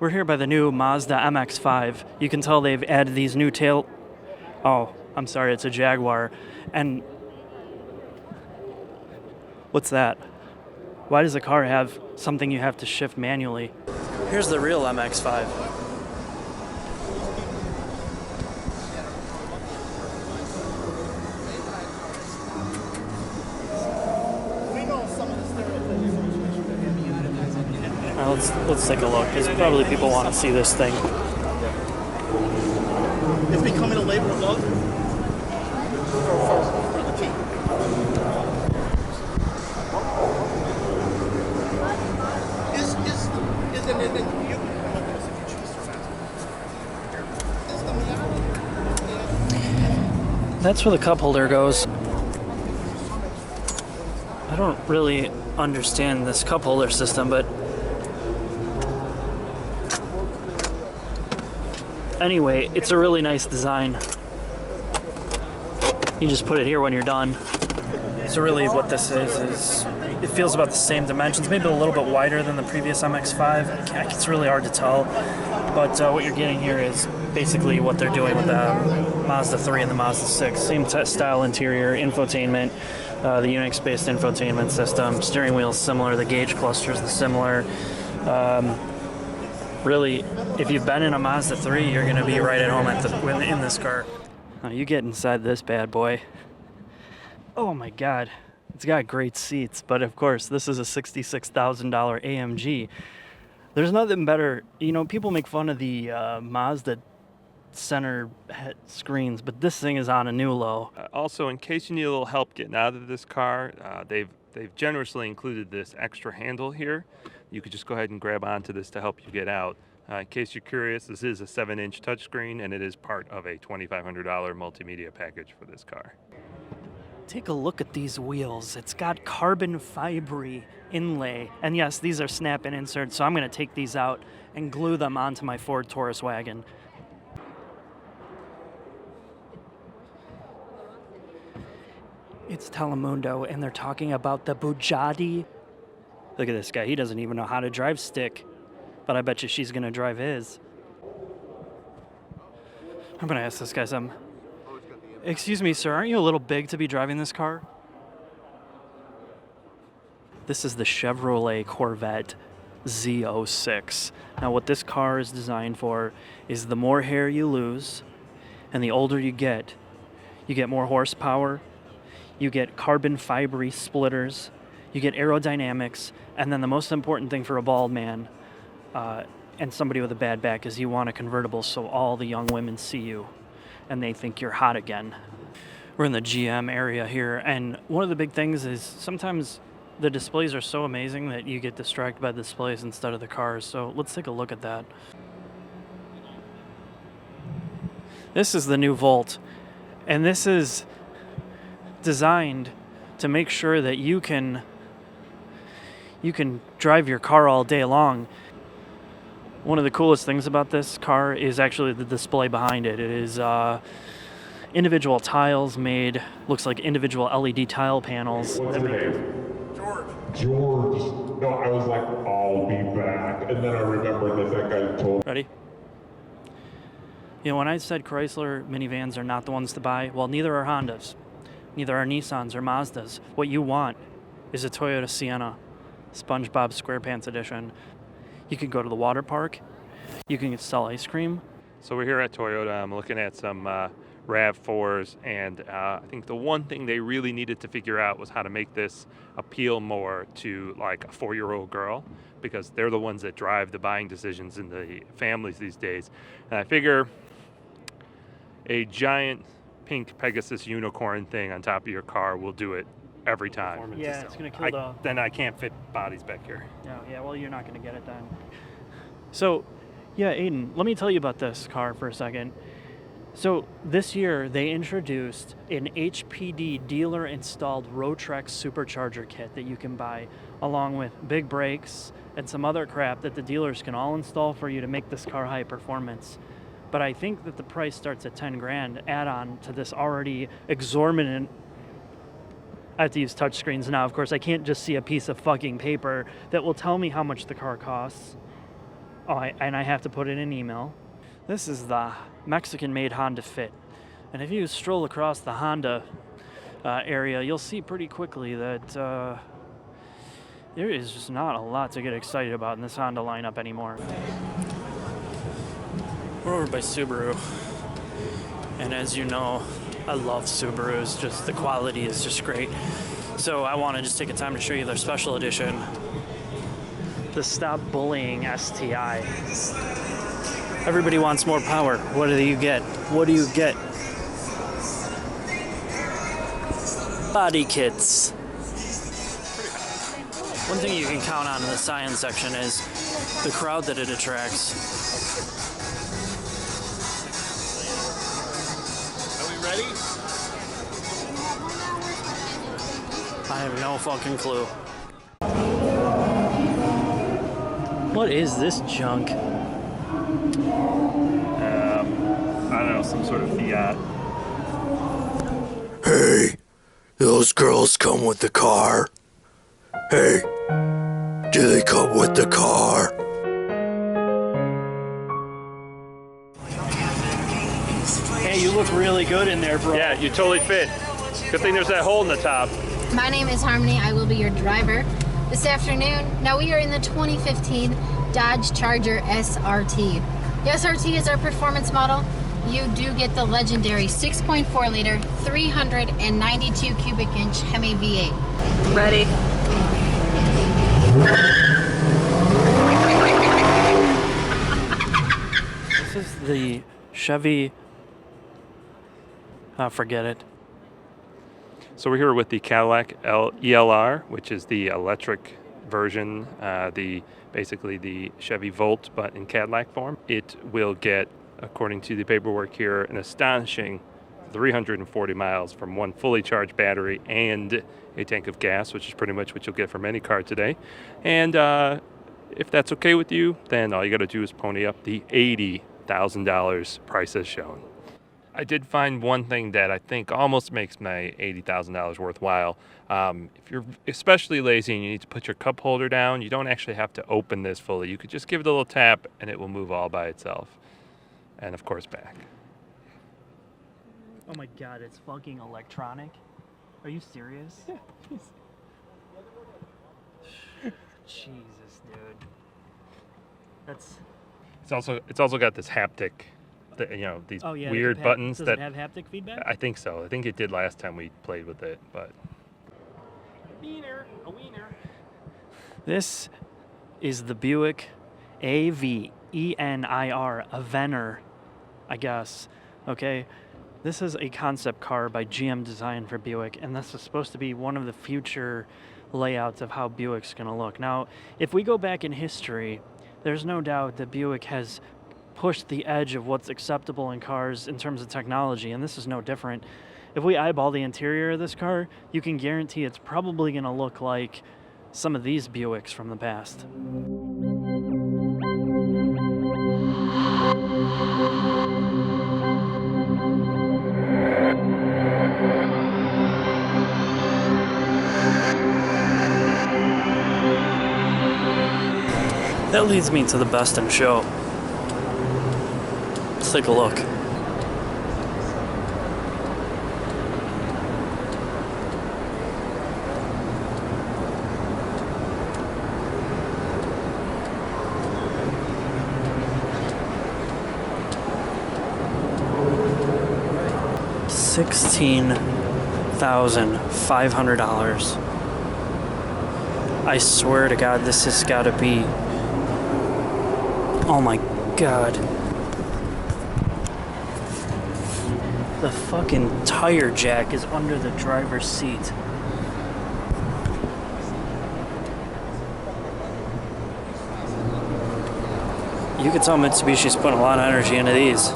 We're here by the new Mazda MX5. You can tell they've added these new tail... Oh, I'm sorry, it's a Jaguar. And... What's that? Why does the car have something you have to shift manually? Here's the real MX5. Let's take a look, because probably people want to see this thing. It's becoming a labor of love for the team. That's where the cup holder goes. I don't really understand this cup holder system, but anyway, it's a really nice design. You just put it here when you're done. So really what this is it feels about the same dimensions, maybe a little bit wider than the previous MX-5. It's really hard to tell, but what you're getting here is basically what they're doing with the Mazda 3 and the Mazda 6. Same style interior, infotainment, the Unix-based infotainment system, steering wheel is similar, the gauge cluster is similar. Really, if you've been in a Mazda 3, you're going to be right at home in this car. Now you get inside this bad boy. Oh my God, it's got great seats, but of course, this is a $66,000 AMG. There's nothing better. You know, people make fun of the Mazda center screens, but this thing is on a new low. Also, in case you need a little help getting out of this car, they've generously included this extra handle here. You could just go ahead and grab onto this to help you get out. In case you're curious, this is a 7-inch touchscreen, and it is part of a $2,500 multimedia package for this car. Take a look at these wheels. It's got carbon fiber inlay. And yes, these are snap-in inserts, so I'm going to take these out and glue them onto my Ford Taurus wagon. It's Telemundo, and they're talking about the Bugatti. Look at this guy. He doesn't even know how to drive stick, but I bet you she's going to drive his. I'm going to ask this guy something. Excuse me, sir, aren't you a little big to be driving this car? This is the Chevrolet Corvette Z06. Now, what this car is designed for is the more hair you lose and the older you get more horsepower, you get carbon fiber splitters, you get aerodynamics, and then the most important thing for a bald man and somebody with a bad back is you want a convertible so all the young women see you and they think you're hot again. We're in the GM area here, and one of the big things is sometimes the displays are so amazing that you get distracted by the displays instead of the cars. So let's take a look at that. This is the new Volt, and this is designed to make sure that you can drive your car all day long. One of the coolest things about this car is actually the display behind it. It is individual tiles made, looks like individual LED tile panels. What's your name? George. No, I was like, I'll be back. And then I remembered that guy told. Ready? You know, when I said Chrysler minivans are not the ones to buy, well, neither are Hondas. Neither are Nissans or Mazdas. What you want is a Toyota Sienna, SpongeBob SquarePants edition. You can go to the water park. You can sell ice cream. So we're here at Toyota. I'm looking at some RAV4s, and I think the one thing they really needed to figure out was how to make this appeal more to like a 4-year-old girl, because they're the ones that drive the buying decisions in the families these days. And I figure a giant pink Pegasus unicorn thing on top of your car will do it every time. Yeah, it's going to kill the... Then I can't fit bodies back here. No, yeah, well, you're not going to get it then. So, yeah, Aiden, let me tell you about this car for a second. So, this year, they introduced an HPD dealer-installed Rotrex supercharger kit that you can buy, along with big brakes and some other crap that the dealers can all install for you to make this car high performance. But I think that the price starts at 10 grand add-on to this already exorbitant... I have to use touchscreens now. Of course, I can't just see a piece of fucking paper that will tell me how much the car costs. Oh, and I have to put in an email. This is the Mexican-made Honda Fit. And if you stroll across the Honda area, you'll see pretty quickly that there is just not a lot to get excited about in this Honda lineup anymore. We're over by Subaru. And as you know, I love Subarus. Just the quality is just great. So I want to just take a time to show you their special edition, the Stop Bullying STI. Everybody wants more power. What do you get? What do you get? Body kits. One thing you can count on in the science section is the crowd that it attracts. Are we ready? I have no fucking clue. What is this junk? I don't know, some sort of Fiat. Hey, those girls come with the car. Hey, do they come with the car? Hey, you look really good in there, bro. Yeah, you totally fit. Good thing there's that hole in the top. My name is Harmony. I will be your driver this afternoon. Now we are in the 2015 Dodge Charger SRT. The SRT is our performance model. You do get the legendary 6.4 liter, 392 cubic inch Hemi V8. Ready. This is the Chevy. Forget it. So we're here with the Cadillac ELR, which is the electric version, basically the Chevy Volt, but in Cadillac form. It will get, according to the paperwork here, an astonishing 340 miles from one fully charged battery and a tank of gas, which is pretty much what you'll get from any car today. And if that's okay with you, then all you got to do is pony up the $80,000 price as shown. I did find one thing that I think almost makes my $80,000 worthwhile. If you're especially lazy and you need to put your cup holder down, you don't actually have to open this fully. You could just give it a little tap and it will move all by itself. And of course back. Oh my god, it's fucking electronic. Are you serious? Yeah. Jesus, dude. It's also got this haptic, these weird buttons. Does it have haptic feedback? I think so. I think it did last time we played with it, but. A wiener. This is the Buick AVENIR, a Venner, I guess. Okay, this is a concept car by GM designed for Buick, and this is supposed to be one of the future layouts of how Buick's gonna look. Now, if we go back in history, there's no doubt that Buick has pushed the edge of what's acceptable in cars in terms of technology, and this is no different. If we eyeball the interior of this car, you can guarantee it's probably going to look like some of these Buicks from the past. That leads me to the best in show. Let's take a look. $16,500. I swear to God, this has got to be. Oh my God. The fucking tire jack is under the driver's seat. You could tell Mitsubishi's putting a lot of energy into these.